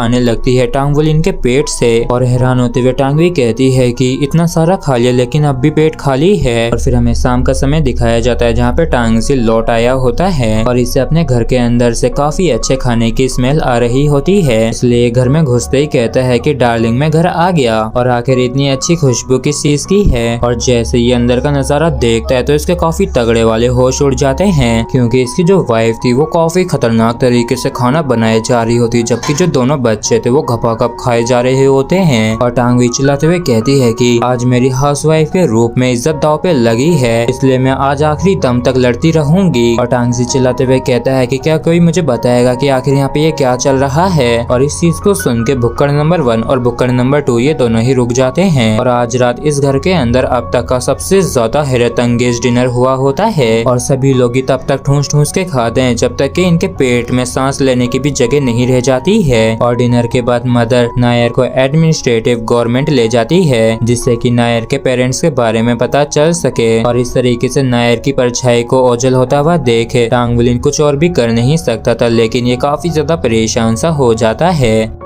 आने लगती है टांगवुलिन के पेट से और हैरान होते हुए टांगवी कहती है कि इतना सारा खा लिया लेकिन अब भी पेट खाली है। और फिर हमें शाम का समय दिखाया जाता है जहाँ पे टांगसी लौट आया होता है और इसे अपने घर के अंदर से काफी अच्छे खाने की स्मेल आ रही होती है, इसलिए घर में घुसते ही कहता है कि डार्लिंग मैं घर आ गया और आखिर इतनी अच्छी खुशबू किस चीज की है। और जैसे ये अंदर का नजारा देखता है तो इसके काफी तगड़े वाले होश उड़ जाते हैं क्योंकि इसकी जो वाइफ थी वो काफी खतरनाक तरीके से खाना बनाए जा रही होती, जबकि जो दोनों बच्चे थे वो घपाघप खाए जा रहे होते हैं। और टांगवी चिल्लाते हुए कहती है कि आज मेरी हाउसवाइफ के रूप में इज्जत दांव पे लगी है, इसलिए मैं आज आखिरी दम तक लड़ती रहूंगी। और टांगसी चिल्लाते हुए कहता है कि क्या कोई मुझे बताएगा कि आखिर यहाँ पे ये क्या चल रहा है। और इस चीज को सुन के भुक्कड़ नंबर 1 और भुक्कड़ नंबर 2 ये दोनों ही रुक जाते हैं। और आज रात इस घर के अंदर अब तक का सबसे ज्यादा हैरत अंगेज डिनर हुआ होता है और सभी लोग ही तब तक ठूस ठूस के खाते हैं जब तक कि इनके पेट में सांस लेने की भी जगह नहीं रह जाती है। और डिनर के बाद मदर नायर को एडमिनिस्ट्रेटिव गवर्नमेंट ले जाती है जिससे कि नायर के पेरेंट्स के बारे में पता चल सके। और इस तरीके से नायर की परछाई को ओझल होता हुआ देखे टांगवुलिन कुछ और भी कर नहीं सकता था, लेकिन ये काफी ज्यादा परेशान सा हो जाता है।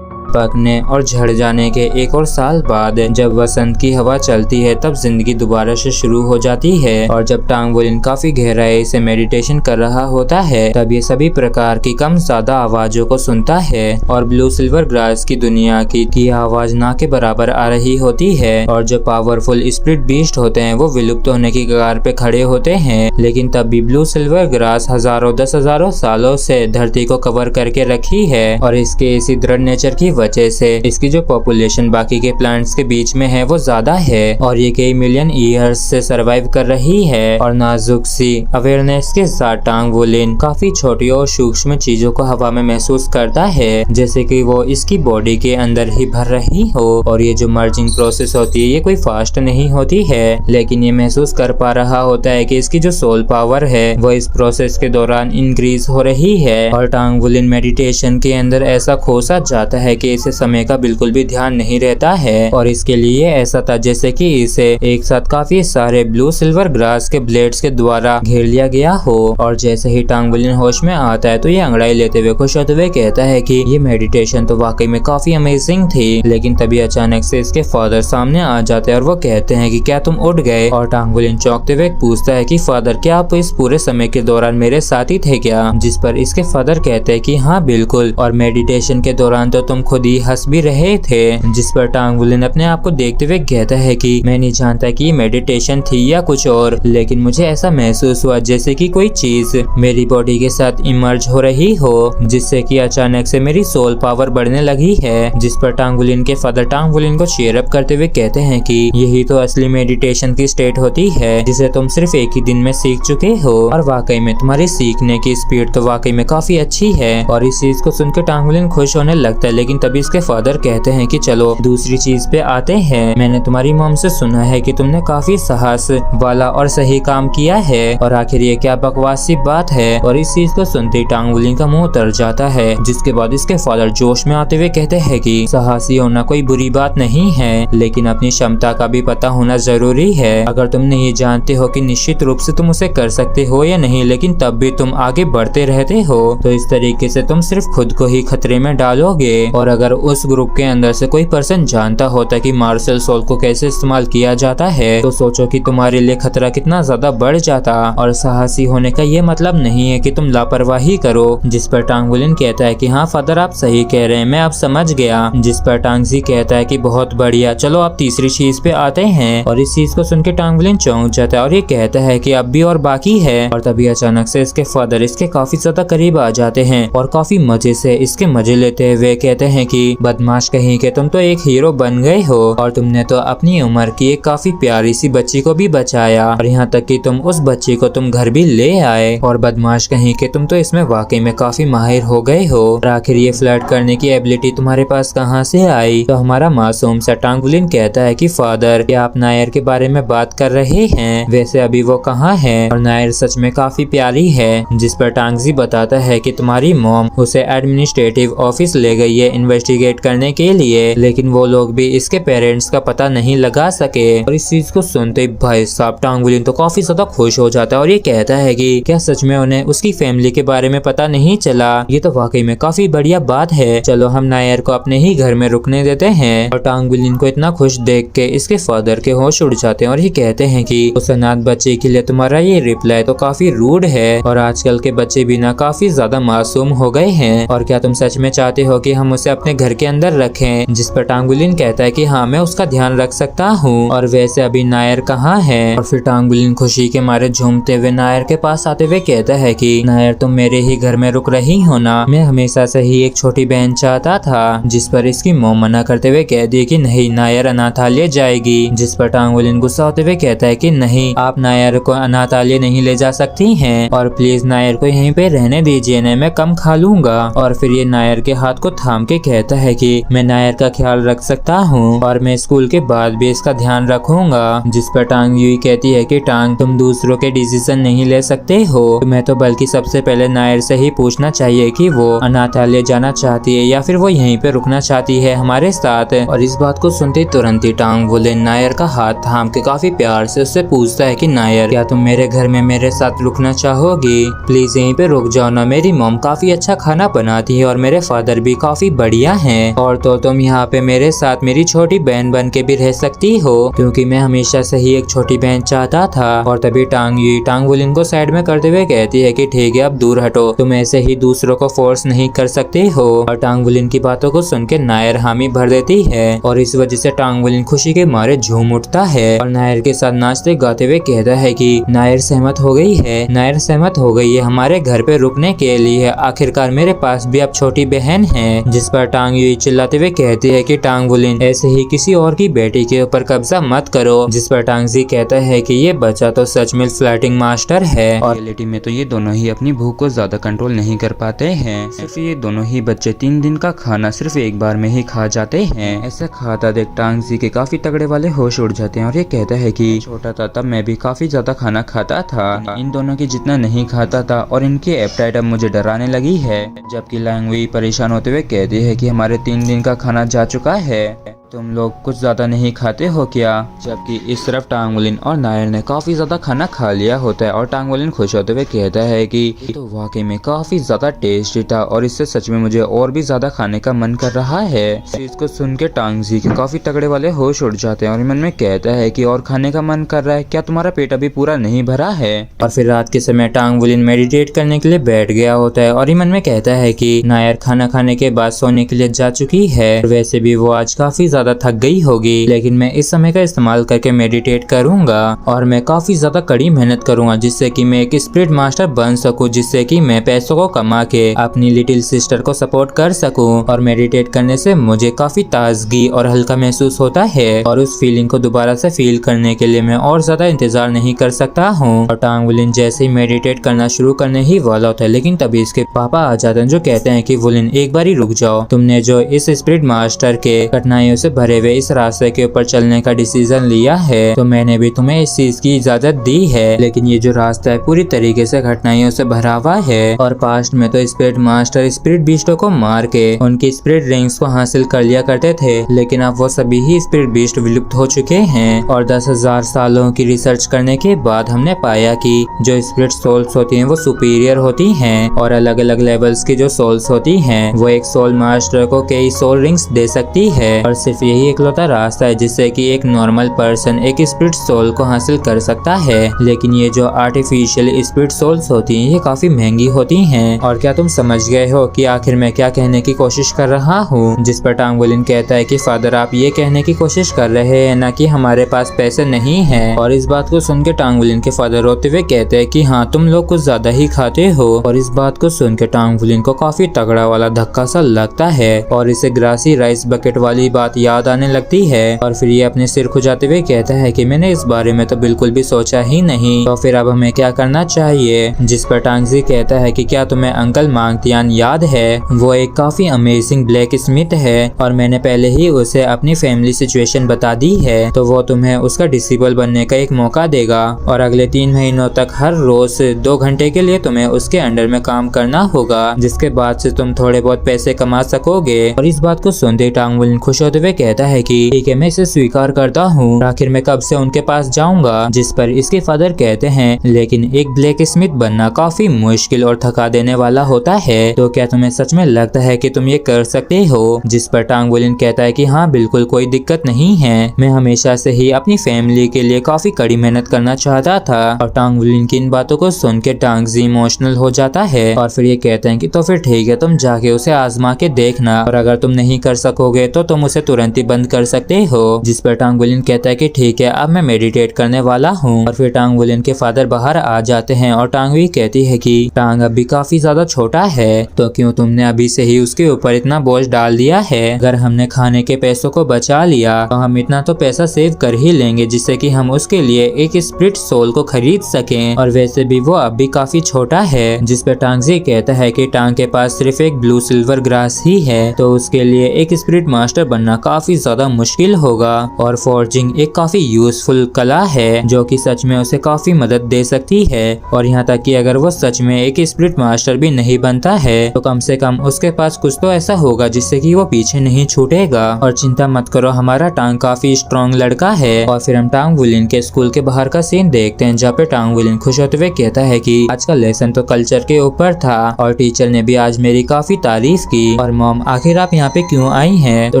पकने और झड़ जाने के 1 और साल बाद जब वसंत की हवा चलती है तब जिंदगी दोबारा से शुरू हो जाती है। और जब टांगवुलिन काफी गहराई से मेडिटेशन कर रहा होता है तब ये सभी प्रकार की कम ज्यादा आवाजों को सुनता है और ब्लू सिल्वर ग्रास की दुनिया की आवाज ना के बराबर आ रही होती है। और जो पावरफुल स्पिरिट बीस्ट होते हैं वो विलुप्त होने की कगार पे खड़े होते हैं, लेकिन तब भी ब्लू सिल्वर ग्रास हजारों 10,000 सालों से धरती को कवर करके रखी है। और इसके इसी दृढ़ नेचर की वजह से इसकी जो पॉपुलेशन बाकी के प्लांट्स के बीच में है वो ज्यादा है और ये कई मिलियन ईयर्स से सरवाइव कर रही है। और नाजुक सी अवेयरनेस के साथ टांगवुलिन काफी छोटी और सूक्ष्म चीजों को हवा में महसूस करता है, जैसे कि वो इसकी बॉडी के अंदर ही भर रही हो। और ये जो मर्जिंग प्रोसेस होती है ये कोई फास्ट नहीं होती है, लेकिन ये महसूस कर पा रहा होता है कि इसकी जो सोल पावर है वो इस प्रोसेस के दौरान इंक्रीज हो रही है। और टांगवुलिन मेडिटेशन के अंदर ऐसा खोसा जाता है कि इसे समय का बिल्कुल भी ध्यान नहीं रहता है और इसके लिए ऐसा था जैसे कि इसे एक साथ काफी सारे ब्लू सिल्वर ग्रास के ब्लेड्स के द्वारा घेर लिया गया हो। और जैसे ही टांगवुलिन होश में आता है तो ये अंगड़ाई लेते हुए खुश होते हुए कहता है कि ये मेडिटेशन तो वाकई में काफी अमेजिंग थी। लेकिन तभी अचानक से इसके फादर सामने आ जाते हैं और वो कहते हैं कि क्या तुम उठ गए। और टांगवुलिन चौंकते हुए पूछता है कि फादर क्या आप इस पूरे समय के दौरान मेरे साथ ही थे क्या, जिस पर इसके फादर कहते हैं कि हाँ बिल्कुल, और मेडिटेशन के दौरान तो तुम खुद ही हंस भी रहे थे। जिस पर टांगवुलिन अपने आप को देखते हुए कहता है कि मैं नहीं जानता कि ये मेडिटेशन थी या कुछ और, लेकिन मुझे ऐसा महसूस हुआ जैसे कि कोई चीज मेरी बॉडी के साथ इमर्ज हो रही हो, जिससे कि अचानक से मेरी सोल पावर बढ़ने लगी है। जिस पर टांगवुलिन के फादर टांगवुलिन को चीयर अप करते हुए कहते हैं कि यही तो असली मेडिटेशन की स्टेट होती है जिसे तुम सिर्फ एक ही दिन में सीख चुके हो और वाकई में तुम्हारी सीखने की स्पीड तो वाकई में काफी अच्छी है। और इस चीज को सुनकर टांगवुलिन खुश होने लगता है, लेकिन तभी इसके फादर कहते हैं कि चलो दूसरी चीज पे आते हैं। मैंने तुम्हारी मॉम से सुना है कि तुमने काफी साहस वाला और सही काम किया है और आखिर ये क्या बकवास सी बात है। और इस चीज को सुनते ही टांगवुलिन का मुंह उतर जाता है, जिसके बाद इसके फादर जोश में आते हुए कहते हैं कि साहसी होना कोई बुरी बात नहीं है, लेकिन अपनी क्षमता का भी पता होना जरूरी है। अगर तुम नहीं जानते हो कि निश्चित रूप से तुम उसे कर सकते हो या नहीं, लेकिन तब भी तुम आगे बढ़ते रहते हो, तो इस तरीके से तुम सिर्फ खुद को ही खतरे में डालोगे। और अगर उस ग्रुप के अंदर से कोई पर्सन जानता होता कि मार्शल सोल को कैसे इस्तेमाल किया जाता है तो सोचो कि तुम्हारे लिए खतरा कितना ज्यादा बढ़ जाता। और साहसी होने का ये मतलब नहीं है कि तुम लापरवाही करो। जिस पर टांगवुलिन कहता है कि हाँ फादर आप सही कह रहे हैं, मैं अब समझ गया। जिस पर टांगजी कहता है कि बहुत बढ़िया, चलो आप तीसरी चीज पे आते हैं। और इस चीज को सुन के टांगवुलिन चौंक जाता है और ये कहता है कि अब भी और बाकी है। और तभी अचानक से इसके फादर इसके काफी ज्यादा करीब आ जाते हैं और काफी मजे से इसके मजे लेते हुए कहते हैं कि बदमाश कहीं के तुम तो एक हीरो बन गए हो और तुमने तो अपनी उम्र की एक काफी प्यारी सी बच्ची को भी बचाया और यहाँ तक कि तुम उस बच्ची को तुम घर भी ले आए। और बदमाश कहीं के तुम तो इसमें वाकई में काफी माहिर हो गए हो। और आखिर ये फ्लर्ट करने की एबिलिटी तुम्हारे पास कहाँ से आई। तो हमारा मासूम सा टांगवुलिन कहता है कि फादर क्या आप नायर के बारे में बात कर रहे हैं, वैसे अभी वो कहाँ है। और नायर सच में काफी प्यारी है। जिस पर टांगजी बताता है कि तुम्हारी मॉम उसे एडमिनिस्ट्रेटिव ऑफिस ले गई है इन्वेस्टिगेट करने के लिए, लेकिन वो लोग भी इसके पेरेंट्स का पता नहीं लगा सके। और इस चीज को सुनते ही भाई साहब टांग विलिन तो काफी ज्यादा खुश हो जाता है और ये कहता है कि क्या सच में उन्हें उसकी फैमिली के बारे में पता नहीं चला। ये तो वाकई में काफी बढ़िया बात है, चलो हम नायर को अपने ही घर में रुकने देते हैं। और टांग विलिन को इतना खुश देख के इसके फादर के होश उड़ जाते हैं और ये कहते हैं कि उस अनाथ बच्चे के लिए तुम्हारा ये रिप्लाई तो काफी रूड है और आजकल के बच्चे भी ना काफी ज्यादा मासूम हो गए हैं, और क्या तुम सच में चाहते हो कि हम उसे अपने घर के अंदर रखें। जिस पर टांग विलिन कहता है कि हाँ मैं उसका ध्यान रख सकता हूँ, और वैसे अभी नायर कहाँ है। और फिर टांग विलिन खुशी के मारे झूमते हुए नायर के पास आते हुए कहता है कि नायर तुम मेरे ही घर में रुक रही हो ना, मैं हमेशा से ही एक छोटी बहन चाहता था। जिस पर इसकी मॉम मना करते हुए कह दी कि नहीं नायर अनाथालय जाएगी। जिस पर टांग विलिन गुस्सा होते हुए कहता है कि नहीं आप नायर को अनाथालय नहीं ले जा सकती हैं, और प्लीज नायर को यहीं पे रहने दीजिए न, मैं कम खा लूंगा। और फिर ये नायर के हाथ को थाम के कहता है कि मैं नायर का ख्याल रख सकता हूँ और मैं स्कूल के बाद भी इसका ध्यान रखूंगा। जिस पर टांग यूई कहती है कि टांग तुम दूसरों के डिसीजन नहीं ले सकते हो, तुम्हें तो बल्कि सबसे पहले नायर से ही पूछना चाहिए कि वो अनाथालय जाना चाहती है या फिर वो यहीं पे रुकना चाहती है हमारे साथ। और इस बात को सुनते तुरंत ही टांग विलिन नायर का हाथ थाम के काफी प्यार से उससे पूछता है कि नायर क्या तुम मेरे घर में मेरे साथ रुकना चाहोगी, प्लीज यहीं पे रुक जाओ ना, मेरी मॉम काफी अच्छा खाना बनाती है और मेरे फादर भी काफी बढ़िया हैं, और तो तुम यहाँ पे मेरे साथ मेरी छोटी बहन बन के भी रह सकती हो, क्योंकि मैं हमेशा से ही एक छोटी बहन चाहता था। और तभी टांग विलिन को साइड में करते हुए कहती है कि ठीक है अब दूर हटो, तुम ऐसे ही दूसरों को फोर्स नहीं कर सकते हो। और टांग विलिन की बातों को सुन के नायर हामी भर देती है और इस वजह से टांग विलिन खुशी के मारे झूम उठता है और नायर के साथ नाचते गाते हुए कहता है कि नायर सहमत हो गई है, नायर सहमत हो गई है हमारे घर पे रुकने के लिए, आखिरकार मेरे पास भी अब छोटी बहन है। जिस पर टांग यूई चिल्लाते हुए कहती है कि टांग विलिन ऐसे ही किसी और की बेटी के ऊपर कब्जा मत करो। जिस पर टांग जी कहता है कि ये बच्चा तो सच में फ्लर्टिंग मास्टर है और रियलिटी में तो ये दोनों ही अपनी भूख को ज्यादा कंट्रोल नहीं कर पाते हैं। सिर्फ ये दोनों ही बच्चे 3 दिन का खाना सिर्फ एक बार में ही खा जाते हैं। ऐसा खाता देख टांग जी के काफी तगड़े वाले होश उड़ जाते हैं और ये कहता है कि छोटा था तब मैं भी काफी ज्यादा खाना खाता था, इन दोनों की जितना नहीं खाता था और इनकी एपेटाइट अब मुझे डराने लगी है। जबकि लैंग परेशान होते हुए कहती है कि हमारे 3 दिन का खाना जा चुका है, तुम लोग कुछ ज्यादा नहीं खाते हो क्या। जबकि इस तरफ टांग विलिन और नायर ने काफी ज्यादा खाना खा लिया होता है और टांग विलिन खुश होते हुए कहता है कि तो वाकई में काफी ज्यादा टेस्टी था और इससे सच में मुझे और भी ज्यादा खाने का मन कर रहा है। इसको सुन के टांग जी के काफी तगड़े वाले होश उड़ जाते हैं और मन में कहता है कि और खाने का मन कर रहा है, क्या तुम्हारा पेट अभी पूरा नहीं भरा है। और फिर रात के समय टांग विलिन मेडिटेट करने के लिए बैठ गया होता है और मन में कहता है कि नायर खाना खाने के बाद सोने के लिए जा चुकी है, वैसे भी वो आज काफी ज्यादा थक गई होगी, लेकिन मैं इस समय का इस्तेमाल करके मेडिटेट करूंगा और मैं काफी ज्यादा कड़ी मेहनत करूंगा जिससे कि मैं एक स्पिरिट मास्टर बन सकूं, जिससे कि मैं पैसों को कमा के अपनी लिटिल सिस्टर को सपोर्ट कर सकूं। और मेडिटेट करने से मुझे काफी ताजगी और हल्का महसूस होता है और उस फीलिंग को दोबारा से फील करने के लिए मैं और ज्यादा इंतजार नहीं कर सकता हूँ। और टांग विलिन जैसे ही मेडिटेट करना शुरू करने ही वाला होता है, लेकिन तभी इसके पापा आ जाते हैं जो कहते हैं कि विलिन एक बार ही रुक जाओ, तुमने जो इस स्पिरिट मास्टर के कठिनाइयों से भरे हुए इस रास्ते के ऊपर चलने का डिसीजन लिया है तो मैंने भी तुम्हें इस चीज की इजाजत दी है, लेकिन ये जो रास्ता है पूरी तरीके से कठिनाइयों से भरा हुआ है। और पास्ट में तो स्पिरिट मास्टर स्पिरिट बीस्टों को मार के उनकी स्पिरिट रिंग्स को हासिल कर लिया करते थे, लेकिन अब वो सभी ही स्पिरिट बीस्ट विलुप्त हो चुके हैं। और 10,000 सालों की रिसर्च करने के बाद हमने पाया कि जो स्पिरिट सोल्स होती हैं वो सुपीरियर होती हैं और अलग अलग लेवल्स की जो सोल्स होती हैं वो एक सोल मास्टर को कई सोल रिंग्स दे सकती है। और सिर्फ यही इकलौता रास्ता है जिससे कि एक नॉर्मल पर्सन एक स्पिरिट सोल को हासिल कर सकता है, लेकिन ये जो आर्टिफिशियल स्पिरिट सोल्स होती हैं ये काफी महंगी होती हैं। और क्या तुम समझ गए हो कि आखिर मैं क्या कहने की कोशिश कर रहा हूँ। जिस पर टांग विलिन कहता है कि फादर आप ये कहने की कोशिश कर रहे हैं ना कि हमारे पास पैसे नहीं है। और इस बात को सुन के टांग विलिन के फादर रोते हुए कहते हैं कि हाँ तुम लोग कुछ ज्यादा ही खाते हो। और इस बात को सुन के टांग विलिन को काफी तगड़ा वाला धक्का सा लगता है और इसे ग्रासी राइस बकेट वाली बात याद आने लगती है और फिर ये अपने सिर खुजाते हुए कहता है कि मैंने इस बारे में तो बिल्कुल भी सोचा ही नहीं, तो फिर अब हमें क्या करना चाहिए। जिस पर टांगजी कहता है कि क्या तुम्हें अंकल मांगटियान याद है, वो एक काफी अमेजिंग ब्लैक स्मिथ है और मैंने पहले ही उसे अपनी फैमिली सिचुएशन बता दी है, तो वो तुम्हें उसका डिसिबल बनने का एक मौका देगा और अगले 3 महीनों तक हर रोज 2 घंटे के लिए तुम्हें उसके अंडर में काम करना होगा, जिसके बाद से तुम थोड़े बहुत पैसे कमा सकोगे। और इस बात को सुनते टांग वुलिन खुश होते हुए कहता है कि ठीक है, मैं इसे स्वीकार करता हूँ, आखिर मैं कब से उनके पास जाऊंगा। जिस पर इसके फादर कहते हैं लेकिन एक ब्लैक स्मिथ बनना काफी मुश्किल और थका देने वाला होता है, तो क्या तुम्हें सच में लगता है कि तुम ये कर सकते हो। जिस पर टांग वुलिन कहता है कि हाँ बिल्कुल, कोई दिक्कत नहीं है, मैं हमेशा से ही अपनी फैमिली के लिए काफी कड़ी मेहनत करना चाहता था। और टांग वुलिन की इन बातों को सुन के टांगजी इमोशनल हो जाता है और फिर ये कहते हैं कि तो फिर ठीक है, तुम जाके उसे आजमा के देखना और अगर तुम नहीं कर सकोगे तो तुम उसे तुरंत ही बंद कर सकते हो। जिस पर टांग वुलिन कहता है कि ठीक है, अब मैं मेडिटेट करने वाला हूँ। और फिर टांग वुलिन के फादर बाहर आ जाते हैं और टांग भी कहती है कि टांग अभी काफी ज्यादा छोटा है, तो क्यों तुमने अभी से ही उसके ऊपर इतना बोझ डाल दिया है। अगर हमने खाने के पैसों को बचा लिया तो हम इतना तो पैसा सेव कर ही लेंगे जिससे कि हम उसके लिए एक स्प्रिट सोल को खरीद सकें, और वैसे भी वो अभी काफी छोटा है। जिस पे टांगजी कहता है कि टांग के पास सिर्फ एक ब्लू सिल्वर ग्रास ही है, तो उसके लिए एक स्पिरिट मास्टर बनना काफी ज्यादा मुश्किल होगा। और फोर्जिंग एक काफी यूजफुल कला है जो कि सच में उसे काफी मदद दे सकती है। और यहाँ तक कि अगर वो सच में एक स्पिरिट मास्टर भी नहीं बनता है तो कम से कम उसके पास कुछ तो ऐसा होगा जिससे कि वो पीछे नहीं छूटेगा। और चिंता मत करो, हमारा टांग काफी स्ट्रॉन्ग लड़का है। और फिर हम टांग वुलिन के स्कूल के बाहर का सीन देखते हैं जहाँ पे टांग वुलिन खुश होते हुए कहता है कि आज का लेसन तो कल्चर के ऊपर था और टीचर ने भी आज मेरी काफी तारीफ की। और मॉम, आखिर आप यहाँ पे क्यों आई हैं? तो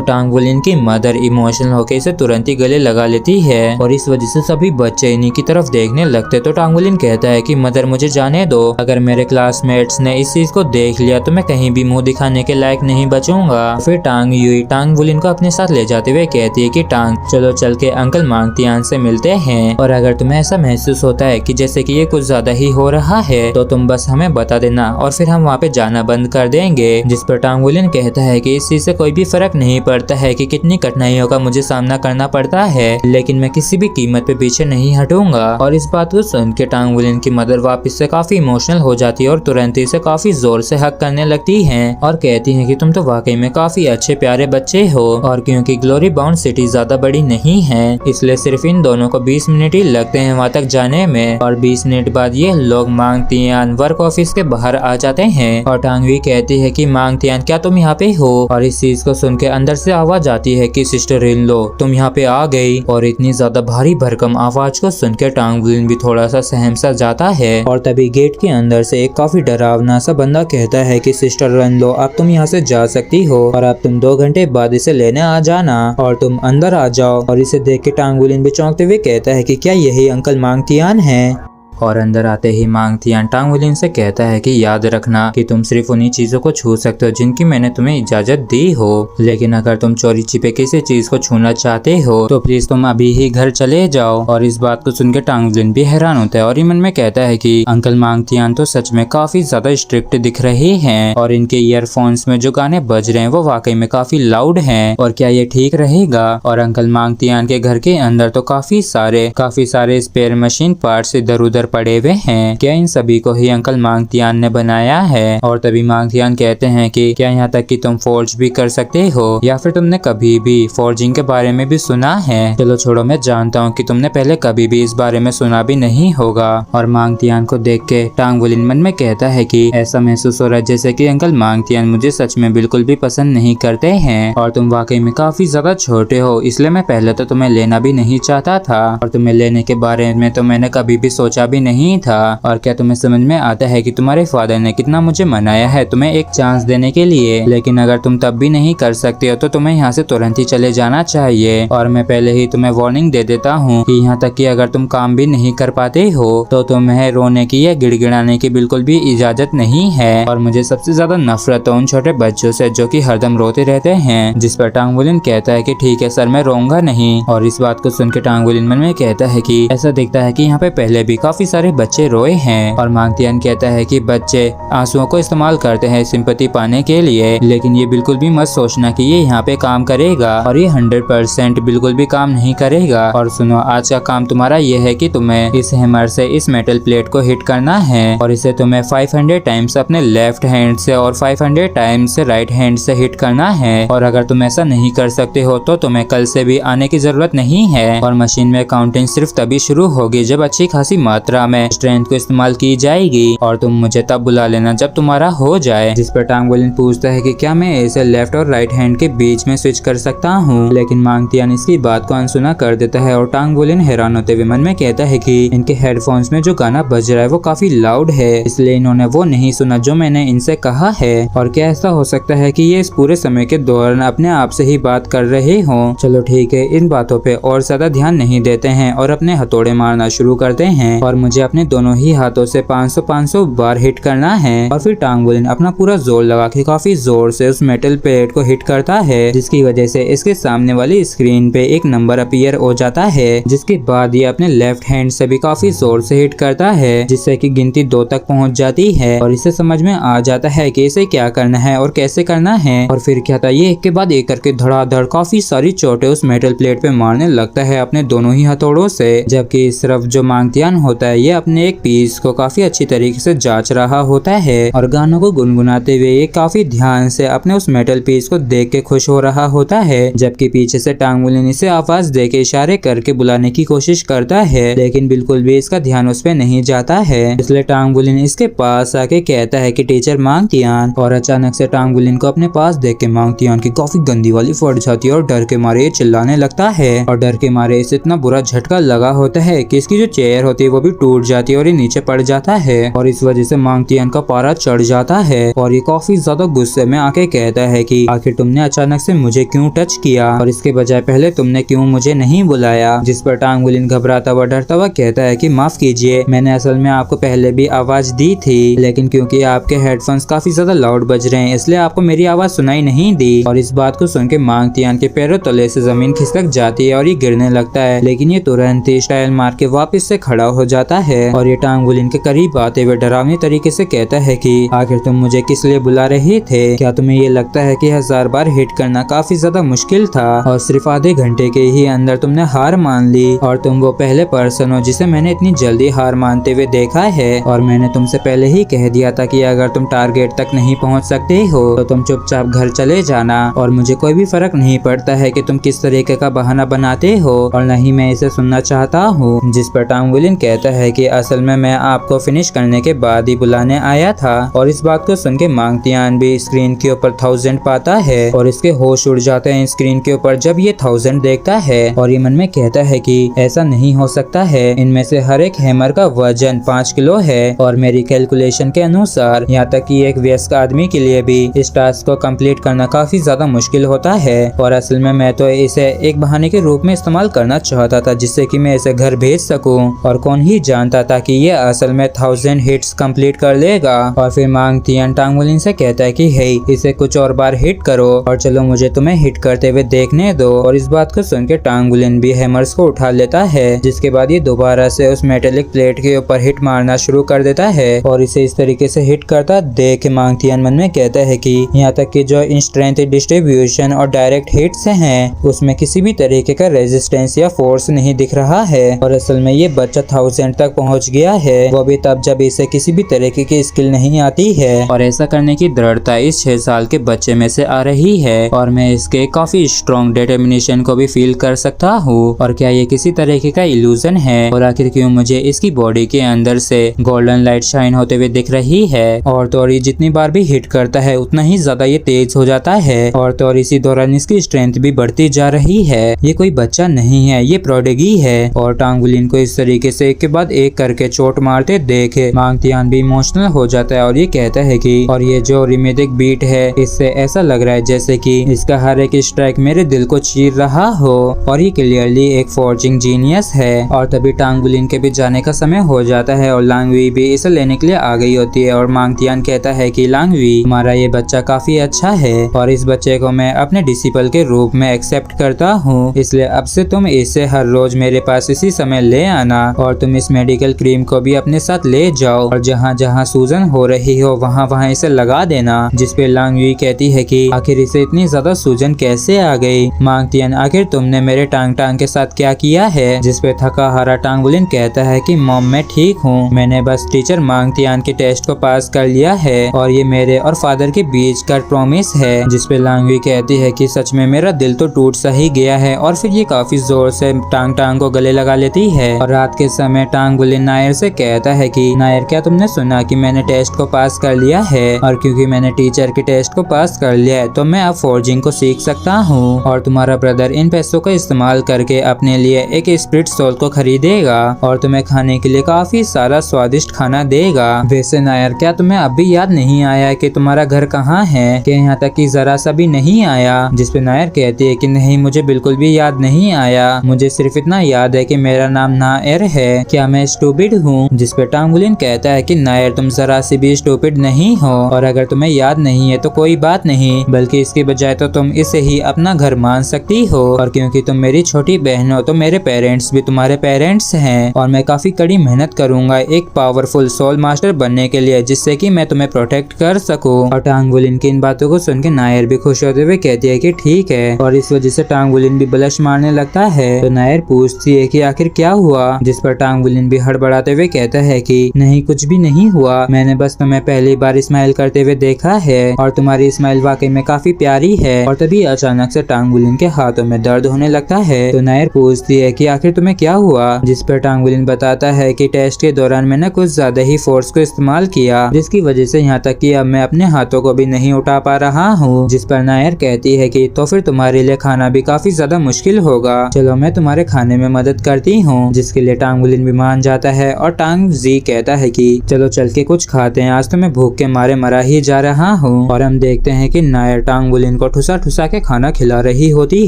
टांग वुलिन की मदर इमोशनल होकर इसे तुरंत ही गले लगा लेती है और इस वजह से सभी बच्चे इन्हीं की तरफ देखने लगते। तो टांग वुलिन कहता है कि मदर मुझे जाने दो, अगर मेरे क्लासमेट्स ने इस चीज को देख लिया तो मैं कहीं भी मुंह दिखाने के लायक नहीं बचूंगा। फिर टांग यूई टांग वुलिन को अपने साथ ले जाते हुए कहती है कि टांग, चलो चल के अंकल मांगटियान से मिलते हैं, और अगर तुम्हें ऐसा महसूस होता है कि जैसे कि ये कुछ ज्यादा ही हो रहा है तो तुम बस हमें बता देना और फिर हम वहाँ पे जाना बंद कर देंगे। जिस पर टांग वुलिन कहता है कि इस चीज से कोई भी फर्क नहीं पड़ता है कि कितनी कठिनाइयों का मुझे सामना करना पड़ता है, लेकिन मैं किसी भी कीमत पे पीछे नहीं हटूंगा। और इस बात को सुन के टांग वुलिन की मदर वापस से काफी इमोशनल हो जाती है और तुरंत ही से काफी जोर से हक करने लगती है और कहती है कि तुम तो वाकई में काफी अच्छे प्यारे बच्चे हो। और क्योंकि ग्लोरी बाउंड सिटी ज्यादा बड़ी नहीं है इसलिए सिर्फ इन दोनों को 20 मिनट ही लगते हैं वहाँ तक जाने में, और 20 मिनट बाद ये लोग मांगटियान वर्क ऑफिस के बाहर आ जाते हैं। और टांगवी कहती है कि मांगटियान, क्या तुम यहाँ पे हो? और इस चीज को सुन के अंदर से आवाज आती है कि सिस्टर इन लो, तुम यहाँ पे आ गई। और इतनी ज्यादा भारी भरकम आवाज को सुन के टांग वुलिन भी थोड़ा सा सहम सा जाता है। और तभी गेट के अंदर से एक काफी डरावना सा बंदा कहता है कि सिस्टर इन लो, अब तुम यहाँ से जा सकती हो और अब तुम 2 घंटे बाद इसे लेने आ जाना और तुम अंदर आ जाओ। और इसे देख के टांग वुलिन भी चौंकते हुए कहता है कि क्या यही अंकल मांगटियान है? और अंदर आते ही मांगटियान टांग वुलिन से कहता है कि याद रखना कि तुम सिर्फ उन्हीं चीजों को छू सकते हो जिनकी मैंने तुम्हें इजाजत दी हो, लेकिन अगर तुम चोरी छिपे किसी चीज को छूना चाहते हो तो प्लीज तुम अभी ही घर चले जाओ। और इस बात को सुनकर टांग वुलिन भी हैरान होता है और मन में कहता है कि अंकल मांगटियान तो सच में काफी ज्यादा स्ट्रिक्ट दिख रहे हैं और इनके ईयरफोन्स में जो गाने बज रहे हैं वो वाकई में काफी लाउड हैं, और क्या ये ठीक रहेगा? और अंकल मांगटियान के घर के अंदर तो काफी सारे स्पेयर मशीन पार्ट्स इधर उधर पड़े हुए हैं, क्या इन सभी को ही अंकल मांगटियान ने बनाया है? और तभी मांगटियान कहते हैं कि क्या यहाँ तक कि तुम फोर्ज भी कर सकते हो या फिर तुमने कभी भी फोर्जिंग के बारे में भी सुना है? चलो छोड़ो, मैं जानता हूँ कि तुमने पहले कभी भी इस बारे में सुना भी नहीं होगा। और मांगटियान को देख के टांग वुलिन मन में कहता है कि ऐसा महसूस हो रहा है जैसे कि अंकल मांगटियान मुझे सच में बिल्कुल भी पसंद नहीं करते हैं और तुम वाकई में काफी ज्यादा छोटे हो, इसलिए मैं पहले तो तुम्हें लेना भी नहीं चाहता था और तुम्हें लेने के बारे में तो मैंने कभी भी सोचा भी नहीं था। और क्या तुम्हें समझ में आता है कि तुम्हारे फादर ने कितना मुझे मनाया है तुम्हें एक चांस देने के लिए, लेकिन अगर तुम तब भी नहीं कर सकते हो तो तुम्हें यहाँ से तुरंत ही चले जाना चाहिए। और मैं पहले ही तुम्हें वार्निंग दे देता हूँ कि यहाँ तक कि अगर तुम काम भी नहीं कर पाते हो तो तुम्हें रोने की या गिड़गिड़ाने की बिल्कुल भी इजाजत नहीं है। और मुझे सबसे ज्यादा नफरत है उन छोटे बच्चों से जो कि हरदम रोते रहते हैं। जिस पर टांग वुलिन कहता है कि ठीक है सर, मैं रोऊंगा नहीं। और इस बात को सुन के टांग वुलिन मन में कहता है कि ऐसा दिखता है कि यहाँ पे पहले भी काफी काफी सारे बच्चे रोए हैं। और मांगतियान कहता है कि बच्चे आंसुओं को इस्तेमाल करते हैं सिंपैथी पाने के लिए, लेकिन ये बिल्कुल भी मत सोचना कि ये यहाँ पे काम करेगा, और ये 100% बिल्कुल भी काम नहीं करेगा। और सुनो, आज का काम तुम्हारा ये है कि तुम्हें इस हैमर से इस मेटल प्लेट को हिट करना है, और इसे तुम्हें 500 टाइम्स अपने लेफ्ट हैंड से और 500 टाइम्स राइट हैंड से हिट करना है। और अगर तुम ऐसा नहीं कर सकते हो तो तुम्हें कल से भी आने की जरूरत नहीं है। और मशीन में काउंटिंग सिर्फ तभी शुरू होगी जब अच्छी खासी मात्रा में स्ट्रेंथ को इस्तेमाल की जाएगी, और तुम मुझे तब बुला लेना जब तुम्हारा हो जाए। जिस पर टांगवोलिन पूछता है कि क्या मैं इसे लेफ्ट और राइट हैंड के बीच में स्विच कर सकता हूँ, लेकिन मांगतियान इसकी बात को अनसुना कर देता है। और टांगवोलिन हैरान होते हुए मन में कहता है कि इनके हेडफोन्स में जो गाना बज रहा है वो काफी लाउड है, इसलिए इन्होंने वो नहीं सुना जो मैंने इनसे कहा है। और क्या ऐसा हो सकता है कि ये इस पूरे समय के दौरान अपने आप से ही बात कर रहे हो। चलो ठीक है, इन बातों पे और ज्यादा ध्यान नहीं देते हैं और अपने हथौड़े मारना शुरू करते हैं। और मुझे अपने दोनों ही हाथों से 500 बार हिट करना है। और फिर टांगवोलिन अपना पूरा जोर लगा के काफी जोर से उस मेटल प्लेट को हिट करता है, जिसकी वजह से इसके सामने वाली स्क्रीन पे एक नंबर अपीयर हो जाता है। जिसके बाद ये अपने लेफ्ट हैंड से भी काफी जोर से हिट करता है, जिससे कि गिनती 2 तक पहुंच जाती है। और इसे समझ में आ जाता है कि इसे क्या करना है और कैसे करना है। और फिर क्या था, ये एक के बाद एक करके धड़ाधड़ काफी सारी चोटें उस मेटल प्लेट पे मारने लगता है अपने दोनों ही हथौड़ों से। जबकि इस तरफ जो मांगतियान होता है, ये अपने एक पीस को काफी अच्छी तरीके से जांच रहा होता है, और गानों को गुनगुनाते हुए ये काफी ध्यान से अपने उस मेटल पीस को देख के खुश हो रहा होता है। जबकि पीछे से टांगवोलिन इसे आवाज दे के इशारे करके बुलाने की कोशिश करता है, लेकिन बिल्कुल भी इसका ध्यान उस पे नहीं जाता है। इसलिए टांगवोलिन इसके पास आके कहता है कि टीचर मांगतियान। और अचानक से टांगवोलिन को अपने पास देख के मांगतियान की काफी गंदी वाली फट जाती है, और डर के मारे ये चिल्लाने लगता है। और डर के मारे इसे इतना बुरा झटका लगा होता है कि इसकी जो चेयर होती है वो भी टूट जाती है और ये नीचे पड़ जाता है। और इस वजह से मांगतियान का पारा चढ़ जाता है, और ये काफी ज्यादा गुस्से में आके कहता है कि आखिर तुमने अचानक से मुझे क्यों टच किया, और इसके बजाय पहले तुमने क्यों मुझे नहीं बुलाया। जिस पर टांगवोलिन घबराता हुआ डरता हुआ कहता है कि माफ कीजिए, मैंने असल में आपको पहले भी आवाज दी थी, लेकिन क्योंकि आपके हेडफोन्स काफी ज्यादा लाउड बज रहे हैं इसलिए आपको मेरी आवाज सुनाई नहीं दी। और इस बात को सुन के मांगतियान के पैरों तले से जमीन खिसक जाती है और ये गिरने लगता है, लेकिन ये तुरंत ही स्टाइल मार के वापस से खड़ा हो जाता है। और ये टांगवोलिन के करीब आते हुए डरावनी तरीके से कहता है कि आखिर तुम मुझे किस लिए बुला रहे थे। क्या तुम्हें ये लगता है कि 1000 बार हिट करना काफी ज्यादा मुश्किल था, और सिर्फ आधे घंटे के ही अंदर तुमने हार मान ली। और तुम वो पहले पर्सन हो जिसे मैंने इतनी जल्दी हार मानते हुए देखा है, और मैंने तुमसे पहले ही कह दिया था कि अगर तुम टारगेट तक नहीं पहुंच सकते हो तो तुम चुपचाप घर चले जाना, और मुझे कोई भी फर्क नहीं पड़ता है कि तुम किस तरीके का बहाना बनाते हो, और न ही मैं इसे सुनना चाहता हूँ। जिस पर टांगवोलिन कहता है कि असल में मैं आपको फिनिश करने के बाद ही बुलाने आया था। और इस बात को सुन के मांगतियान भी स्क्रीन के ऊपर 1000 पाता है, और इसके होश उड़ जाते हैं स्क्रीन के ऊपर जब ये 1000 देखता है। और ये मन में कहता है कि ऐसा नहीं हो सकता है, इनमें से हर एक हैमर का वजन 5 किलो है, और मेरी कैलकुलेशन के अनुसार यहाँ तक कि एक वयस्क आदमी के लिए भी इस टास्क को कंप्लीट करना काफी ज्यादा मुश्किल होता है। और असल में मैं तो इसे एक बहाने के रूप में इस्तेमाल करना चाहता था जिससे कि मैं इसे घर भेज सकूं, और कौन ही जानता था कि ये असल में 1000 हिट्स कंप्लीट कर लेगा। और फिर मांगतियान टांगवोलिन से कहता है कि हे, इसे कुछ और बार हिट करो, और चलो मुझे तुम्हें हिट करते हुए देखने दो। और इस बात को सुन के टांगवोलिन भी हैमर्स को उठा लेता है, जिसके बाद ये दोबारा से उस मेटेलिक प्लेट के ऊपर हिट मारना शुरू कर देता है। और इसे इस तरीके से हिट करता देख मांगतियान मन में कहता है कि यहाँ तक कि जो स्ट्रेंथ डिस्ट्रीब्यूशन और डायरेक्ट हिट्स हैं उसमें किसी भी तरीके का रेजिस्टेंस या फोर्स नहीं दिख रहा है, और असल में ये बच्चा 1000 तक पहुंच गया है, वो भी तब जब इसे किसी भी तरीके की स्किल नहीं आती है। और ऐसा करने की दृढ़ता इस 6 साल के बच्चे में से आ रही है, और मैं इसके काफी स्ट्रॉन्ग डिटर्मिनेशन को भी फील कर सकता हूँ। और क्या ये किसी तरीके का इल्यूजन है, और आखिर क्यों मुझे इसकी बॉडी के अंदर से गोल्डन लाइट शाइन होते हुए दिख रही है। और तो ये जितनी बार भी हिट करता है उतना ही ज्यादा ये तेज हो जाता है, और तो इसी दौरान इसकी स्ट्रेंथ भी बढ़ती जा रही है। ये कोई बच्चा नहीं है, ये प्रोडिगी है। और टांगवोलिन को इस तरीके से एक के बाद एक करके चोट मारते देखे मांगतियान भी इमोशनल हो जाता है, और ये कहता है कि और ये जो रिमेडिक बीट है इससे ऐसा लग रहा है जैसे कि इसका हर एक स्ट्राइक मेरे दिल को चीर रहा हो, और ये क्लियरली एक फोर्जिंग जीनियस है। और तभी टांगवोलिन के भी जाने का समय हो जाता है, और लांगवी भी इसे लेने के लिए आ गई होती है। और मांगतियान कहता है कि लांगवी, हमारा ये बच्चा काफी अच्छा है, और इस बच्चे को मैं अपने डिसिपल के रूप में एक्सेप्ट करता हूँ, इसलिए अब से तुम इसे हर रोज मेरे पास इसी समय ले आना, और तुम इस मेडिकल क्रीम को भी अपने साथ ले जाओ और जहाँ जहाँ सूजन हो रही हो वहाँ वहाँ इसे लगा देना। जिसपे लांग यूई कहती है कि आखिर इसे इतनी ज्यादा सूजन कैसे आ गई। मांग तियान आखिर तुमने मेरे टांग टांग के साथ क्या किया है। जिसपे थका हारा टांग बुलिन कहता है कि मॉम मैं ठीक हूँ, मैंने बस टीचर मांग तियान के टेस्ट को पास कर लिया है और ये मेरे और फादर के बीच का प्रॉमिस है। जिसपे लांग यूई कहती है कि सच में मेरा दिल तो टूट सा ही गया है और फिर ये काफी जोर से टांग टांग को गले लगा लेती है। और रात के समय टांग बुलिन नायर से कहता है कि नायर क्या तुमने सुना कि मैंने टेस्ट को पास कर लिया है और क्योंकि मैंने टीचर के टेस्ट को पास कर लिया है तो मैं अब फोर्जिंग को सीख सकता हूँ और तुम्हारा ब्रदर इन पैसों का इस्तेमाल करके अपने लिए एक स्पिरिट सोल को खरीदेगा और तुम्हें खाने के लिए काफी सारा स्वादिष्ट खाना देगा। वैसे नायर क्या तुम्हें अब भी याद नहीं आया कि तुम्हारा घर कहाँ है, कि यहाँ तक कि जरा सा भी नहीं आया। जिसपे नायर कहती है कि नहीं मुझे बिल्कुल भी याद नहीं आया, मुझे सिर्फ इतना याद है कि मेरा नाम नायर है, क्या मैं स्टूपिड हूँ। जिसपे टांग बुलिन कहता है कि नायर तुम जरा सी भी स्टूपिड नहीं हो और अगर तुम्हें याद नहीं है तो कोई बात नहीं, बल्कि इसके बजाय तो तुम इसे ही अपना घर मान सकती हो और क्योंकि तुम मेरी छोटी बहन हो तो मेरे पेरेंट्स भी तुम्हारे पेरेंट्स हैं और मैं काफी कड़ी मेहनत करूंगा एक पावरफुल सोल मास्टर बनने के लिए जिससे कि मैं तुम्हें प्रोटेक्ट कर सकूं। और टांग बुलिन की इन बातों को सुन के नायर भी खुश होते हुए कहती है कि ठीक है और इस वजह से टांग बुलिन भी ब्लश मारने लगता है। तो नायर पूछती है कि आखिर क्या हुआ। जिस पर टांग बुलिन भी हड़बड़ाते हुए कहता है कि नहीं कुछ भी नहीं हुआ, मैंने बस तुम्हें पहली बार स्माइल करते हुए देखा है और तुम्हारी स्माइल वाकई में काफी प्यारी है। और तभी अचानक से टांग बुलिन के हाथों में दर्द होने लगता है। तो नायर पूछती है कि आखिर तुम्हें क्या हुआ। जिस पर टांग बुलिन बताता है कि टेस्ट के दौरान मैंने कुछ ज्यादा ही फोर्स को इस्तेमाल किया जिसकी वजह से यहाँ तक कि अब मैं अपने हाथों को भी नहीं उठा पा रहा हूँ। जिस पर नायर कहती है कि तो फिर तुम्हारे लिए खाना भी काफी ज्यादा मुश्किल होगा, चलो मैं तुम्हारे खाने में मदद करती हूँ। जिसके लिए टांग बुलिन भी मान जाता है और टांग जी कहता है कि चलो चल के कुछ खाते हैं, आज तो मैं भूख के मारे मरा ही जा रहा हूँ। और हम देखते हैं कि नायर टांग बुलिन को ठुसा ठुसा के खाना खिला रही होती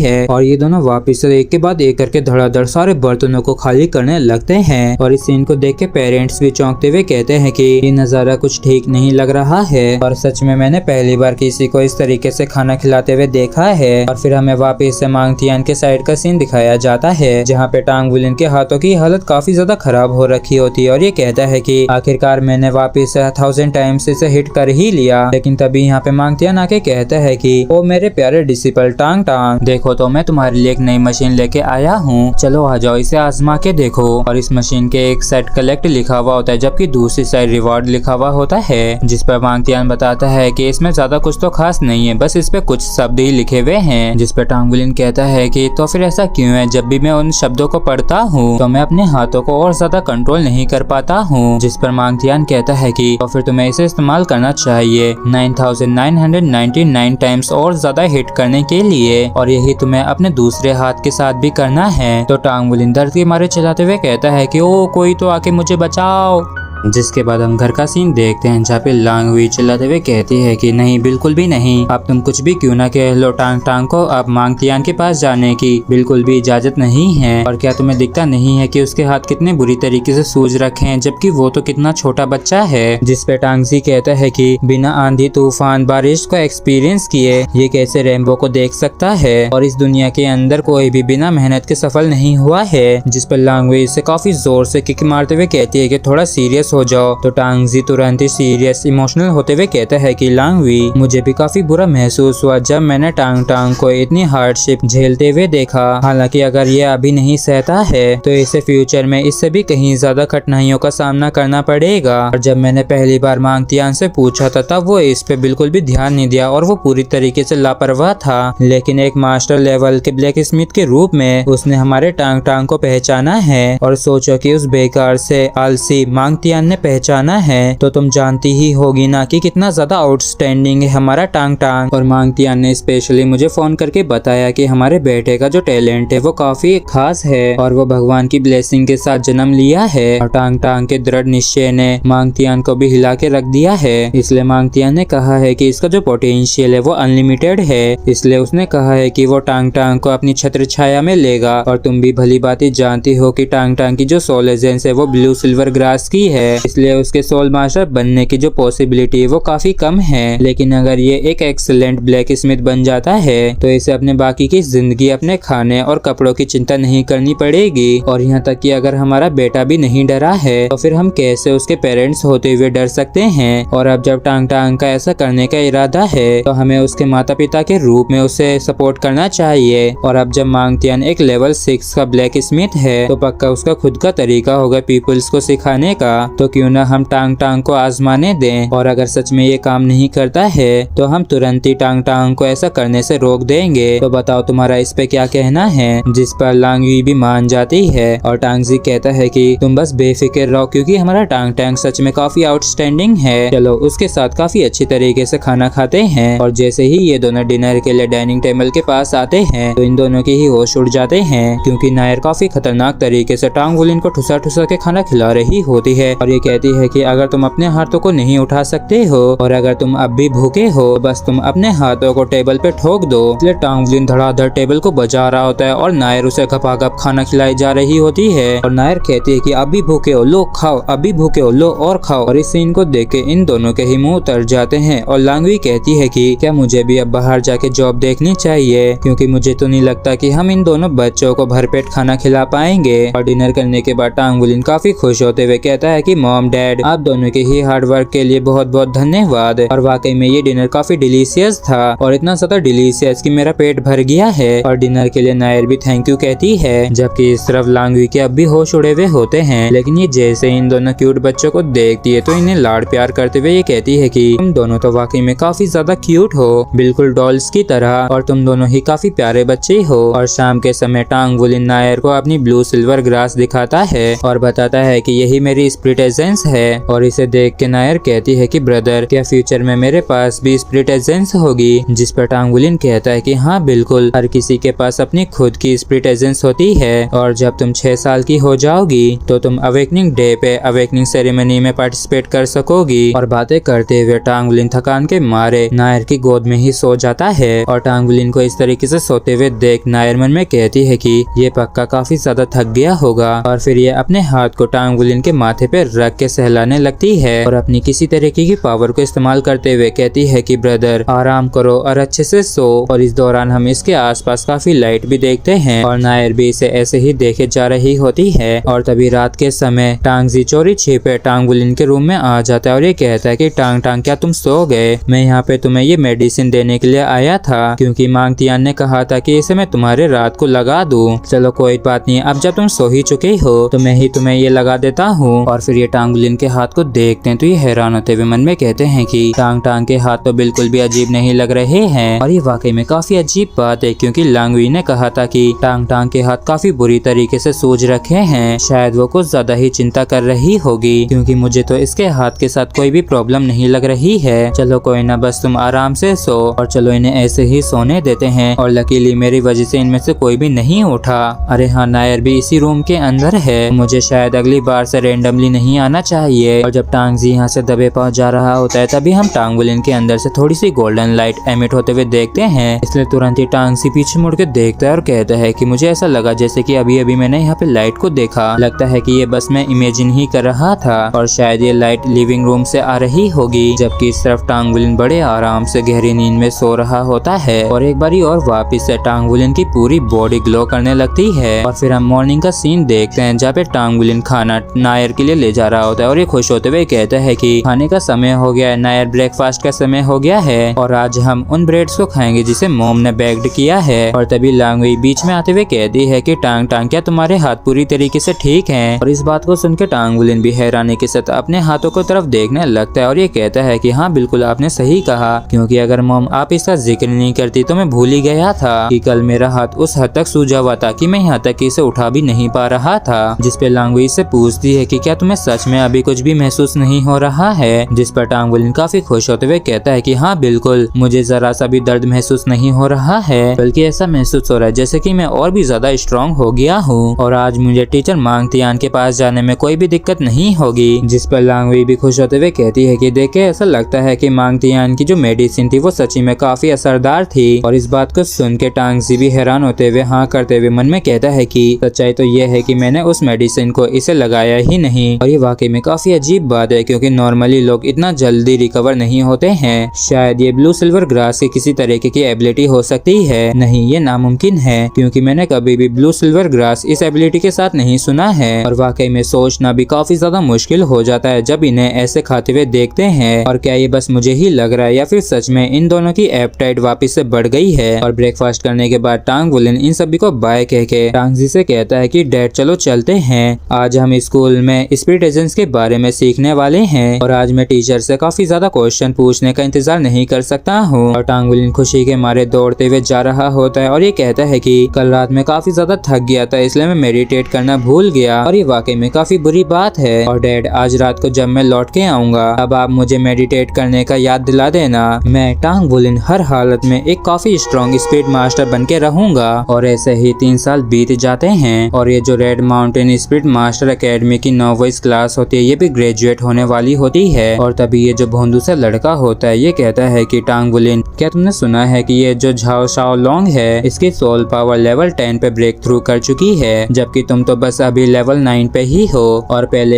है और ये दोनों वापिस से एक के बाद एक करके धड़ाधड़ सारे बर्तनों को खाली करने लगते हैं। और इस सीन को देख के पेरेंट्स भी चौंकते हुए कहते हैं कि ये नजारा कुछ ठीक नहीं लग रहा है और सच में मैंने पहली बार किसी को इस तरीके से खाना खिलाते हुए देखा है। और फिर हमें वापिस से मांग तियान के साइड का सीन दिखाया जाता है जहाँ पे टांग बुलिन के हाथों की हालत काफी ज्यादा खराब हो रखी होती है और ये कहता है कि आखिरकार मैंने वापिस से 1000 टाइम्स इसे हिट कर ही लिया। लेकिन तभी यहाँ पे मांग तियान आके कहता है कि ओ मेरे प्यारे डिसिपल टांग टांग, देखो तो मैं तुम्हारे लिए एक नई मशीन लेके आया हूँ, चलो आ जाओ इसे आजमा के देखो। और इस मशीन के एक साइड कलेक्ट लिखा हुआ होता है जबकि दूसरी साइड रिवॉर्ड लिखा हुआ होता है। जिस पर मांग तियान बताता है कि इसमें ज्यादा कुछ तो खास नहीं है, बस इस पे कुछ शब्द ही लिखे हुए हैं। जिस पर टांग बुलिन कहता है कि तो फिर ऐसा क्यों है, जब भी मैं उन शब्दों को पढ़ता हूँ तो मैं अपने हाथों को और ज्यादा कंट्रोल नहीं कर पाता हूँ। जिस पर मांग तियान कहता है कि तो फिर तुम्हें इसे इस्तेमाल करना चाहिए 9999 टाइम्स और ज्यादा हिट करने के लिए और यही तुम्हें अपने दूसरे हाथ के साथ भी करना है। तो टांग बुलिन दर्द के मारे चिल्लाते हुए कहता है कि ओ कोई तो आके मुझे बचाओ। जिसके बाद हम घर का सीन देखते हैं जहाँ पे लांग यूई चिल्लाते हुए कहती है कि नहीं बिल्कुल भी नहीं, अब तुम कुछ भी क्यों ना कह लो टांग टांग को अब मांग तियान के पास जाने की बिल्कुल भी इजाजत नहीं है। और क्या तुम्हें दिखता नहीं है कि उसके हाथ कितने बुरी तरीके से सूज रखे हैं जबकि वो तो कितना छोटा बच्चा है। जिसपे टांग जी कहता है कि बिना आंधी तूफान बारिश को एक्सपीरियंस किए ये कैसे रेनबो को देख सकता है और इस दुनिया के अंदर कोई भी बिना मेहनत के सफल नहीं हुआ है। जिस पर लांग यूई इसे काफी जोर से किक मारते हुए कहती है कि थोड़ा सीरियस हो जाओ। तो टांग जी तुरंत ही सीरियस इमोशनल होते हुए कहता है कि लांग यूई मुझे भी काफी बुरा महसूस हुआ जब मैंने टांग टांग को इतनी हार्डशिप झेलते हुए देखा, हालांकि अगर ये अभी नहीं सहता है तो इसे फ्यूचर में इससे भी कहीं ज्यादा कठिनाइयों का सामना करना पड़ेगा। और जब मैंने पहली बार मांग तियान से पूछा था तब वो इस पे बिल्कुल भी ध्यान नहीं दिया और वो पूरी तरीके से लापरवाह था, लेकिन एक मास्टर लेवल के ब्लैक स्मिथ के रूप में उसने हमारे टांग टांग को पहचाना है। और सोचो कि उस बेकार से आलसी मांग तियान ने पहचाना है तो तुम जानती ही होगी ना कि कितना ज्यादा आउटस्टैंडिंग है हमारा टांग टांग। और मांग तियान ने स्पेशली मुझे फोन करके बताया कि हमारे बेटे का जो टैलेंट है वो काफी खास है और वो भगवान की ब्लेसिंग के साथ जन्म लिया है। और टांग टांग के दृढ़ निश्चय ने मांग तियान को भी हिला के रख दिया है, इसलिए मांग तियान ने कहा है कि इसका जो पोटेंशियल है वो अनलिमिटेड है, इसलिए उसने कहा है कि वो टांग टांग को अपनी छत्र छाया में लेगा। और तुम भी भली बात जानती हो कि टांग टांग की जो सोल एजेंस है वो ब्लू सिल्वर ग्रास की है इसलिए उसके सोल मास्टर बनने की जो पॉसिबिलिटी है वो काफी कम है। लेकिन अगर ये एक एक्सीलेंट ब्लैक स्मिथ बन जाता है तो इसे अपने बाकी की जिंदगी अपने खाने और कपड़ों की चिंता नहीं करनी पड़ेगी। और यहाँ तक कि अगर हमारा बेटा भी नहीं डरा है तो फिर हम कैसे उसके पेरेंट्स होते हुए डर सकते हैं। और अब जब टांग टांग का ऐसा करने का इरादा है तो हमें उसके माता पिता के रूप में उसे सपोर्ट करना चाहिए। और अब जब मांगटियान एक लेवल 6 का ब्लैक स्मिथ है तो पक्का उसका खुद का तरीका होगा पीपल्स को सिखाने का। तो क्यों ना हम टांग टांग को आजमाने दें। और अगर सच में ये काम नहीं करता है तो हम तुरंत ही टांग टांग को ऐसा करने से रोक देंगे। तो बताओ तुम्हारा इस पे क्या कहना है। जिस पर लांगवी भी मान जाती है और टांगजी कहता है कि तुम बस बेफिक्र रहो क्योंकि हमारा टांग टांग सच में काफी आउटस्टैंडिंग है। चलो उसके साथ काफी अच्छी तरीके से खाना खाते हैं। और जैसे ही ये दोनों डिनर के लिए डाइनिंग टेबल के पास आते हैं तो इन दोनों के ही होश उड़ जाते हैं क्योंकि नायर काफी खतरनाक तरीके से टांग वुलिन को ठुसा ठुसा के खाना खिला रही होती है। और ये कहती है कि अगर तुम अपने हाथों को नहीं उठा सकते हो और अगर तुम अब भी भूखे हो बस तुम अपने हाथों को टेबल पे ठोक दो। इसलिए टांग वुलिन धड़ाधड़ टेबल को बजा रहा होता है और नायर उसे खपाखप खाना खिलाई जा रही होती है। और नायर कहती है कि अब भी भूखे हो लो खाओ, अब भी भूखे हो लो और खाओ। और इस सीन को देख के इन दोनों के ही मुंह उतर जाते हैं। और लांगवी कहती है कि क्या मुझे भी अब बाहर जाके जॉब देखनी चाहिए क्योंकि मुझे तो नहीं लगता कि हम इन दोनों बच्चों को भरपेट खाना खिला पाएंगे। और डिनर करने के बाद टांग वुलिन काफी खुश होते हुए कहता है कि मॉम डैड आप दोनों के ही हार्ड वर्क के लिए बहुत बहुत धन्यवाद। और वाकई में ये डिनर काफी डिलीशियस था और इतना ज्यादा डिलीशियस कि मेरा पेट भर गया है। और डिनर के लिए नायर भी थैंक यू कहती है जबकि इस तरफ लांगवी के अब भी होश उड़े हुए होते हैं। लेकिन ये जैसे इन दोनों क्यूट बच्चों को देखती है तो इन्हें लाड प्यार करते हुए ये कहती है कि तुम दोनों तो वाकई में काफी ज्यादा क्यूट हो, बिल्कुल डॉल्स की तरह, और तुम दोनों ही काफी प्यारे बच्चे हो। और शाम के समय टांग वुलिन नायर को अपनी ब्लू सिल्वर ग्रास दिखाता है और बताता है कि यही मेरी स्प्लिट एजेंस है। और इसे देख के नायर कहती है कि ब्रदर क्या फ्यूचर में मेरे पास भी स्प्लिट एजेंस होगी। जिस पर टांग वुलिन कहता है कि हाँ बिल्कुल, हर किसी के पास अपनी खुद की स्प्लिट एजेंस होती है। और जब तुम 6 साल की हो जाओगी तो तुम अवेकनिंग डे पे अवेकनिंग सेरेमनी में पार्टिसिपेट कर सकोगी। और बातें करते हुए टांग वुलिन थकान के मारे नायर की गोद में ही सो जाता है। और टांग वुलिन को इस तरीके से सोते हुए देख नायर मन में कहती है कि ये पक्का काफी ज्यादा थक गया होगा। और फिर ये अपने हाथ को टांग वुलिन के माथे पे रख के सहलाने लगती है और अपनी किसी तरीके की पावर को इस्तेमाल करते हुए कहती है कि ब्रदर आराम करो और अच्छे से सो। और इस दौरान हम इसके आसपास काफी लाइट भी देखते हैं और नायर भी इसे ऐसे ही देखे जा रही होती है। और तभी रात के समय टांगजी चोरी छिपे टांग वुलिन के रूम में आ जाता है और ये कहता है कि टांग टांग क्या तुम सो गए? मैं यहाँ पे तुम्हें ये मेडिसिन देने के लिए आया था क्योंकि मांगटियान ने कहा था कि इसे मैं तुम्हारे रात को लगा दूं। चलो कोई बात नहीं, अब जब तुम सो ही चुके हो तो मैं ही तुम्हें ये लगा देता हूँ। और फिर ये टांग वुलिन के हाथ को देखते हैं तो ये हैरान होते हुए मन में कहते हैं कि टांग टांग के हाथ तो बिल्कुल भी अजीब नहीं लग रहे हैं। और ये वाकई में काफी अजीब बात है क्योंकि लांगवी ने कहा था कि टांग टांग के हाथ काफी बुरी तरीके से सूज रखे हैं। शायद वो कुछ ज्यादा ही चिंता कर रही होगी क्योंकि मुझे तो इसके हाथ के साथ कोई भी प्रॉब्लम नहीं लग रही है। चलो कोई ना, बस तुम आराम से सो। और चलो इन्हें ऐसे ही सोने देते हैं। और लकीली मेरी वजह से इनमें से कोई भी नहीं उठा। अरे हाँ, नायर भी इसी रूम के अंदर है, मुझे शायद अगली बार से रेंडमली नहीं आना चाहिए। और जब टांगजी यहाँ से दबे पहुंच जा रहा होता है तभी हम टांग वुलिन के अंदर से थोड़ी सी गोल्डन लाइट एमिट होते हुए देखते हैं। इसलिए तुरंत ही टांगजी पीछे मुड़ के देखता है और कहता है कि मुझे ऐसा लगा जैसे कि अभी अभी मैंने यहाँ पे लाइट को देखा। लगता है कि ये बस मैं इमेजिन ही कर रहा था और शायद ये लाइट लिविंग रूम से आ रही होगी। जबकि इस तरफ टांग वुलिन बड़े आराम से गहरी नींद में सो रहा होता है। और एक बारी और वापिस से टांग वुलिन की पूरी बॉडी ग्लो करने लगती है। और फिर हम मॉर्निंग का सीन देखते हैं जहाँ पे टांग वुलिन खाना नायर के लिए ले जा रहा होता है और ये खुश होते हुए कहता है कि खाने का समय हो गया है नायर, ब्रेकफास्ट का समय हो गया है और आज हम उन ब्रेड्स को खाएंगे जिसे मॉम ने बेक्ड किया है। और तभी लांगवी बीच में आते हुए कहती है कि टांग टांग क्या तुम्हारे हाथ पूरी तरीके से ठीक हैं? और इस बात को सुन के टांग वुलिन भी हैरानी के साथ अपने हाथों को तरफ देखने लगता है और ये कहता है कि हाँ बिल्कुल आपने सही कहा, क्योंकि अगर मॉम आप इसका जिक्र नहीं करती तो मैं भूल ही गया था कि कल मेरा हाथ उस हद तक सूजा हुआ था कि मैं यहाँ तक इसे उठा भी नहीं पा रहा था। जिस पे लांगवी से पूछती है कि क्या तुम्हें सच में अभी कुछ भी महसूस नहीं हो रहा है? जिस पर टांग वुलिन काफी खुश होते हुए कहता है कि हाँ बिल्कुल, मुझे जरा सा भी दर्द महसूस नहीं हो रहा है, बल्कि ऐसा महसूस हो रहा है जैसे कि मैं और भी ज्यादा स्ट्रॉन्ग हो गया हूँ और आज मुझे टीचर मांगटियान के पास जाने में कोई भी दिक्कत नहीं होगी। जिस पर लांगवी भी खुश होते हुए कहती है कि देखे ऐसा लगता है कि मांगटियान की जो मेडिसिन थी वो सच्ची में काफी असरदार थी। और इस बात को सुन के टांगजी भी हैरान होते हुए हाँ करते हुए मन में कहता है कि सच्चाई तो यह है कि मैंने उस मेडिसिन को इसे लगाया ही नहीं। और ये ये वाकई में काफी अजीब बात है क्योंकि नॉर्मली लोग इतना जल्दी रिकवर नहीं होते हैं। शायद ये ब्लू सिल्वर ग्रास की किसी तरीके की एबिलिटी हो सकती है। नहीं, ये नामुमकिन है क्योंकि मैंने कभी भी ब्लू सिल्वर ग्रास इस एबिलिटी के साथ नहीं सुना है और वाकई में सोचना भी काफी ज्यादा मुश्किल हो जाता है जब इन्हें ऐसे खाते हुए देखते हैं। और क्या ये बस मुझे ही लग रहा है या फिर सच में इन दोनों की एपेटाइट वापस से बढ़ गई है। और ब्रेकफास्ट करने के बाद टांग वुलिन इन सभी को बाय कह के टांगजी से कहता है कि डैड चलो चलते हैं, आज हम स्कूल में स्पिरिट एजेंट्स के बारे में सीखने वाले हैं और आज मैं टीचर से काफी ज्यादा क्वेश्चन पूछने का इंतजार नहीं कर सकता हूँ। और टांग वुलिन खुशी के मारे दौड़ते हुए जा रहा होता है और ये कहता है कि कल रात में काफी ज्यादा थक गया था इसलिए मैं मेडिटेट करना भूल गया और ये वाकई में काफी बुरी बात है। और डैड आज रात को जब मैं लौट के आऊंगा अब आप मुझे मेडिटेट करने का याद दिला देना। मैं टांग वुलिन हर हालत में एक काफी स्ट्रॉन्ग स्पिरिट मास्टर बन के रहूंगा। और ऐसे ही 3 साल बीत जाते हैं और ये जो red mountain spirit master academy की नोवाइस क्लास होती है ये भी ग्रेजुएट होने वाली होती है। और तभी ये जो भोंदू से लड़का होता है ये कहता है कि टांग वुलिन, क्या तुमने सुना है कि ये जो झाओ शाओ लोंग है इसकी सोल पावर लेवल 10 पे ब्रेक थ्रू कर चुकी है, जबकि तुम तो बस अभी लेवल 9 पे ही हो और पहले